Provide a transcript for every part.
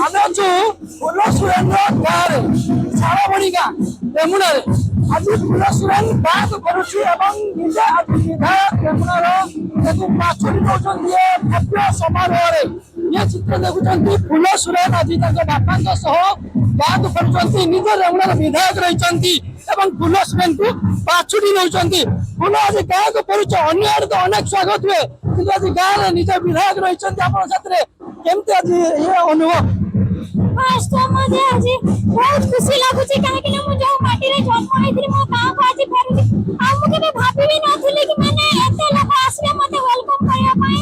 ଆମେ ଅଛୁ ଫୁଲସୁରେନ୍ର ଗାଁରେ ଶାଳବଣି ଗାଁ ରେମୁଣାରେ। ଆଜି ଫୁଲସୁରେନ୍ ଗାଁକୁ କରୁଛି ଏବଂ ନିଜେ ଆଜି ବିଧାୟକ ରେମୁଣାର ତାକୁ ପାଛୋଟି ନେଉଛନ୍ତି ଏ ଭବ୍ୟ ସମାରୋହରେ। ଇଏ ଚିତ୍ର ଦେଖୁଛନ୍ତି ଫୁଲସୁରେନ୍ ଆଜି ତାଙ୍କ ବାପାଙ୍କ ସହ ଗାଁକୁ କରୁଛନ୍ତି। ନିଜ ରେମୁଣାର ବିଧାୟକ ରହିଛନ୍ତି ଏବଂ ଫୁଲସୁରେନ୍କୁ ପାଛୋଟି ନେଉଛନ୍ତି। ଫୁଲ ଆଜି ଗାଁକୁ କରୁଛ, ଅନ୍ୟ ଆଡେ ତ ଅନେକ ସ୍ୱାଗତ ହୁଏ, କିନ୍ତୁ ଆଜି ଗାଁରେ ନିଜ ବିଧାୟକ ରହିଛନ୍ତି ଆପଣଙ୍କ ସାଥିରେ। କେମିତି ଆଜି ଇଏ ଅନୁଭବ? ଫାଷ୍ଟ ମତେ ଆଜି ବହୁତ ଖୁସି ଲାଗୁଛି କାହିଁକି ନା ମୁଁ ଯୋଉ ମାଟିରେ ଜନ୍ମ ହେଇଥିଲି ମୋ ଗାଁକୁ ଆଜି ଫେରୁଛି। ଆଉ ମୁଁ କେବେ ଭାବି ବି ନଥିଲି କି ମାନେ ଏତେ ଲୋକ ଆସିବେ ମତେ ୱେଲକମ୍ କରିବା ପାଇଁ।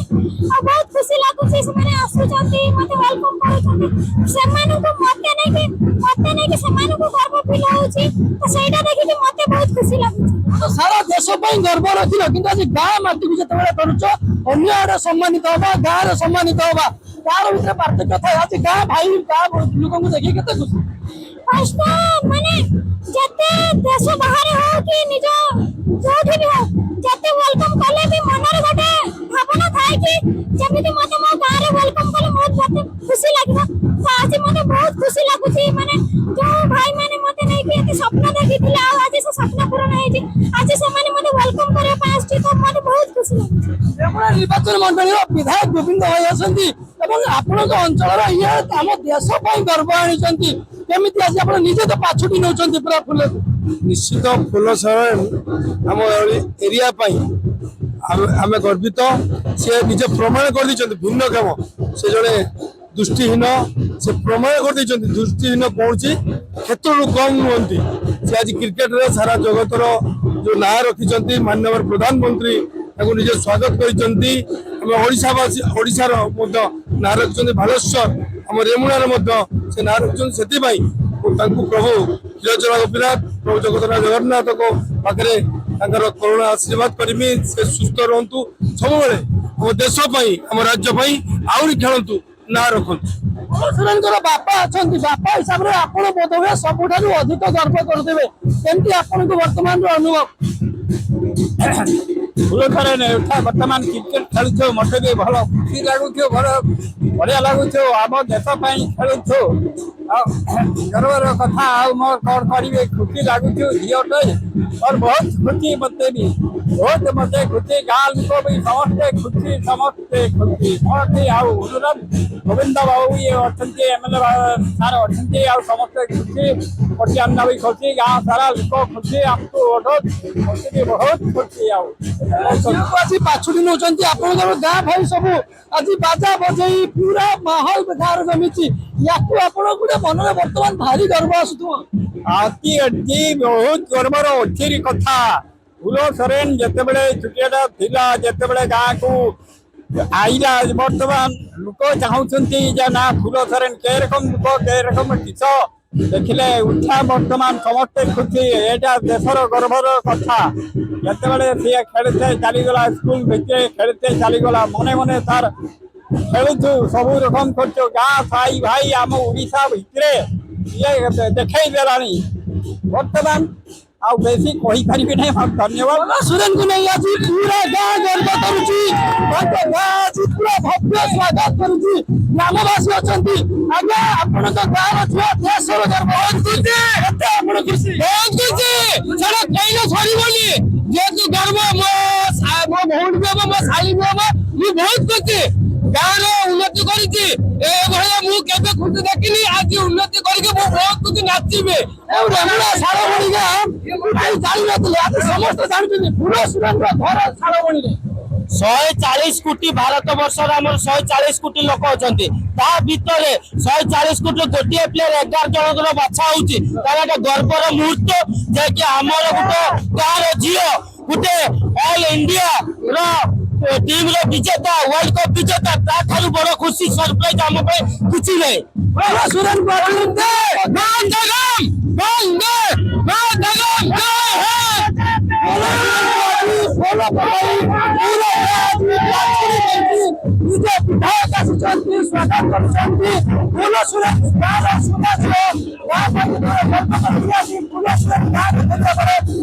ଆଉ ବହୁତ ଖୁସି ଲାଗୁଛି ସେମାନେ ଆସୁଛନ୍ତି ମତେ ୱେଲକମ୍ କରୁଛନ୍ତି। ସେମାନଙ୍କୁ ମତେ ନେଇକି ସେମାନଙ୍କୁ ଗର୍ବ ଫିଲ୍ ହଉଛି, ତ ସେଇଟା ଦେଖିକି ମତେ ବହୁତ ଖୁସି ଲାଗୁଛି। ସାରା ଦେଶ ପାଇଁ ଗର୍ବ ରଖିଲ, କିନ୍ତୁ ଆଜି ଗାଁ ମାଟିକୁ ଯେତେବେଳେ କରୁଛ ଅନ୍ୟ ଆଡେ ସମ୍ମାନିତ ହବା, ଗାଁରେ ସମ୍ମାନିତ ହବା, ତାର ଭିତରେ ପାର୍ଥକ୍ୟ ଥାଏ। ଆଜି ଗାଁ ଭାଇ ଗାଁ ଲୋକଙ୍କୁ ଦେଖି କେତେ ଖୁସି। ଫାଷ୍ଟ ମାନେ ଯେତେ ଦେଶ ବାହାରେ ହଉ କି ନିଜ ଯୋଉଠି ବି ହଉ ଯେତେ ୱେଲକମ୍ କଲେ ବି ମନରେ ଗୋଟେ ଭାବନା ଥାଏ କି ଯେମିତି ମତେ ମୋ ଗାଁରେ ୱେଲକମ୍ କଲେ ବହୁତ ଖୁସି ଲାଗିବ। ତ ଆଜି ମତେ ବହୁତ ଖୁସି ଲାଗୁଛି, ମାନେ ଯୋଉ ଭାଇ ମାନେ ମତେ ନେଇକି ଏତେ ସ୍ୱପ୍ନ ଦେଖିଥିଲେ ଆଉ ଆଜି ସେ ସ୍ୱପ୍ନ ପୂରଣ ହେଇଛି। ଆଜି ସେମାନେ ମତେ ୱେଲକମ୍ କରିବା ପାଇଁ ଆସିଛି, ତ ମତେ ବହୁତ ଖୁସି ଲାଗୁଛି। ରେମୁଣା ନିର୍ବାଚନ ମଣ୍ଡଳୀର ବିଧାୟକ ଗୋବିନ୍ଦ ଭାଇ ଅଛନ୍ତି ଏବଂ ଆପଣଙ୍କ ଅଞ୍ଚଳର ଇଏ ଆମ ଦେଶ ପାଇଁ ଗର୍ବ ଆଣିଛନ୍ତି। କେମିତି ଆଜି ଆପଣ ନିଜେ ତ ପାଛୋଟି ନେଉଛନ୍ତି ପୁରା ଫୁଲକୁ? ନିଶ୍ଚିତ ଫୁଲସୁରେନ୍ ଆମ ଏରିଆ ପାଇଁ ଆମେ ଗର୍ବିତ। ସେ ନିଜେ ପ୍ରମାଣ କରିଦେଇଛନ୍ତି ଭିନ୍ନକ୍ଷମ, ସେ ଜଣେ ଦୃଷ୍ଟିହୀନ, ସେ ପ୍ରମାଣ କରିଦେଇଛନ୍ତି ଦୃଷ୍ଟିହୀନ କୌଣସି କ୍ଷେତ୍ରରୁ କମ୍ ନୁହନ୍ତି। ସେ ଆଜି କ୍ରିକେଟରେ ସାରା ଜଗତର ଯୋଉ ନାଁ ରଖିଛନ୍ତି, ମାନ୍ୟବର ପ୍ରଧାନମନ୍ତ୍ରୀ ତାଙ୍କୁ ନିଜେ ସ୍ୱାଗତ କରିଛନ୍ତି। ଆମେ ଓଡ଼ିଶାବାସୀ ଓଡ଼ିଶାର ମଧ୍ୟ ନାଁ ରଖିଛନ୍ତି, ବାଲେଶ୍ୱର ଆମ ରେମୁଣାରେ ମଧ୍ୟ ସେ ନାଁ ରଖିଛନ୍ତି। ସେଥିପାଇଁ ତାଙ୍କୁ ପ୍ରଭୁ କ୍ଷୀରଚୋରା ଗୋପୀନାଥ ପ୍ରଭୁ ଜଗତନାଥ ଜଗନ୍ନାଥଙ୍କ ପାଖରେ ତାଙ୍କର କରୁଣା ଆଶୀର୍ବାଦ କରିବି। ସେ ସୁସ୍ଥ ରୁହନ୍ତୁ, ସବୁବେଳେ ଆମ ଦେଶ ପାଇଁ ଆମ ରାଜ୍ୟ ପାଇଁ ଆହୁରି ଖେଳନ୍ତୁ, ନାଁ ରଖନ୍ତୁ। ଫୁଲସୁରେନ୍ଙ୍କର ବାପା ଅଛନ୍ତି, ବାପା ହିସାବରେ ଆପଣ ବୋଧହୁଏ ସବୁଠାରୁ ଅଧିକ ଗର୍ବ କରୁଥିବେ। କେମିତି ଆପଣଙ୍କୁ ବର୍ତ୍ତମାନର ଅନୁଭବ? ଫୁଲସୁରେନ୍ ବର୍ତ୍ତମାନ କ୍ରିକେଟ ଖେଳୁଛୁ, ମତେ ବି ଭଲ ଖୁସି ଲାଗୁଛୁ, ଭଲ ବଢିଆ ଲାଗୁଛୁ, ଆମ ଦେଶ ପାଇଁ ଖେଳୁଛୁ। ଆଉ ଗର୍ବର କଥା, ଆଉ ମୋର କଣ କରିବି, ଖୁସି ଲାଗୁଛୁ ଝିଅଟେ ମୋର ବହୁତ ଖୁସି, ମତେ ବି ବହୁତ ମତେ ଖୁସି, ଗାଁ ଲୋକ ବି ସମସ୍ତେ ଖୁସି, ସମସ୍ତେ ଖୁସି ସମସ୍ତେ। ଆଉ ଅନୁରୋଧ ଗୋବିନ୍ଦ ବାବୁ ଇଏ ଅଛନ୍ତି, ଏମଏଲଏ ସାର୍ ଅଛନ୍ତି, ଆଉ ସମସ୍ତେ ଖୁସି, ପଟିଆନା ବି ଖୁସି, ଗାଁ ସାରା ଲୋକ ଖୁସି, ଆମକୁ ଖୁସି ବହୁତ ଖୁସି। ଆଉ ଝିଅକୁ ଆଜି ପାଛୋଟି ନେଉଛନ୍ତି ଆପଣଙ୍କର ଗାଁ ଭାଇ ସବୁ ଆଜି ବାଜା ବଜେଇ ପୁରା ମାହୋଲ ଗାଁରେ ଜମିଛି। ୟାକୁ ଆପଣଙ୍କ ଗୋଟେ ମନରେ ବର୍ତ୍ତମାନ ଭାରି ଗର୍ବ ଆସୁଥିବ। ଅତି ଅତି ବହୁତ ଗର୍ବର ଅଚିରି କଥା। ଫୁଲସୁରେନ୍ ଯେତେବେଳେ ଛୁଟିଆଟା ଥିଲା, ଯେତେବେଳେ ଗାଁକୁ ଆଇଲା, ବର୍ତ୍ତମାନ ଲୋକ ଚାହୁଁଛନ୍ତି ଯେ ନା ଫୁଲସୁରେନ୍ କେ ରକମ ଲୋକ, କେ ରକମ କିସ ଦେଖିଲେ ଉତ୍ସାହ, ବର୍ତ୍ତମାନ ସମସ୍ତେ ଖୁସି। ଏଇଟା ଦେଶର ଗର୍ବର କଥା। ଯେତେବେଳେ ସିଏ ଖେଳିତେ ଚାଲିଗଲା, ସ୍କୁଲ ଭିତରେ ଖେଳିତେ ଚାଲିଗଲା, ମନେ ମନେ ତାର ଖେଳୁଛୁ, ସବୁ ରକମ କରୁଛୁ, ଗାଁ ସାଇ ଭାଇ ଆମ ଓଡ଼ିଶା ଭିତରେ ଇଏ ଦେଖେଇ ଦେଲାଣି। ବର୍ତ୍ତମାନ ଆଉ ବେଶୀ କହିପାରିବି ନାହିଁ। ଧନ୍ୟବାଦ। ଫୁଲସୁରେନ୍କୁ ନେଇ ଆଜି ପୁରା ଗାଁ ଗର୍ବ କରୁଛି, ତାଙ୍କ ଗାଁ ଆଜି ପୁରା ଭବ୍ୟ ସ୍ୱାଗତ କରୁଛି। ଗ୍ରାମବାସୀ ଅଛନ୍ତି, ଆଜ୍ଞା ଆପଣଙ୍କ ଗାଁର ଝିଅ ଦେଶର ଗର୍ବ। କେତେ ଆପଣ ଖୁସି? ବହୁତ ଖୁସି, ସେଟା କହିଲେ ସରିବନି। ଯେହେତୁ ଗର୍ବ, ମୋ ଭଉଣୀ ବି ହବ, ମୋ ଶାଳୀ ବି ହବ, ମୁଁ ବହୁତ ଖୁସି। ଗାଁର ଉନ୍ନତି କରିଛି, ଏଭଳିଆ ମୁଁ କେବେ ଖୁସି ଦେଖିନି। ଆଜି ଉନ୍ନତି କରିକି ମୁଁ ବହୁତ ଖୁସି ନାଚିବି। ରେମୁଣା ଶାଳବଣି ଗାଁ ଜାଣିନଥିଲେ, ଆଜି ସମସ୍ତେ ଜାଣିଛନ୍ତି ଫୁଲସୁରେନ୍ର ଘର ଶାଳବଣିରେ। 140 କୋଟି ଭାରତ ବର୍ଷରେ ଆମର 140 କୋଟି ଲୋକ ଅଛନ୍ତି, ତା ଭିତରେ 140 କୋଟି ଗୋଟିଏ ପ୍ଲେୟର 11 ଜଣଙ୍କର ବାଛା ହଉଛି, ତାର ଗୋଟେ ଗର୍ବର ମୁହୂର୍ତ୍ତ। ଯାହାକି ଆମର ଗୋଟେ ଗାଁର ଝିଅ ଗୋଟେ ଅଲ ଇଣ୍ଡିଆ ର ଟିମ୍ ର ବିଜେତା, ୱାର୍ଲଡ କପ୍ ବିଜେତା, ତାଠାରୁ ବଡ ଖୁସି ସରପ୍ରାଇଜ ଆମ ପାଇଁ କିଛି ନାହିଁ। ଫୁଲସୁରେନ୍ ନିଜେ ବିଧାୟକ ଆସିଛନ୍ତି, ସ୍ୱାଗତ କରୁଛନ୍ତି। ଫୁଲସୁରେନ୍ ଗାଁର ସଦସ୍ୟ ଫୁଲସୁରେନ୍ ଗାଁକୁ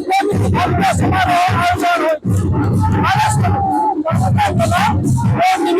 କେମିତି ଭବ୍ୟ ସମାରୋହ ଆୟୋଜନ ହୋଇଛି।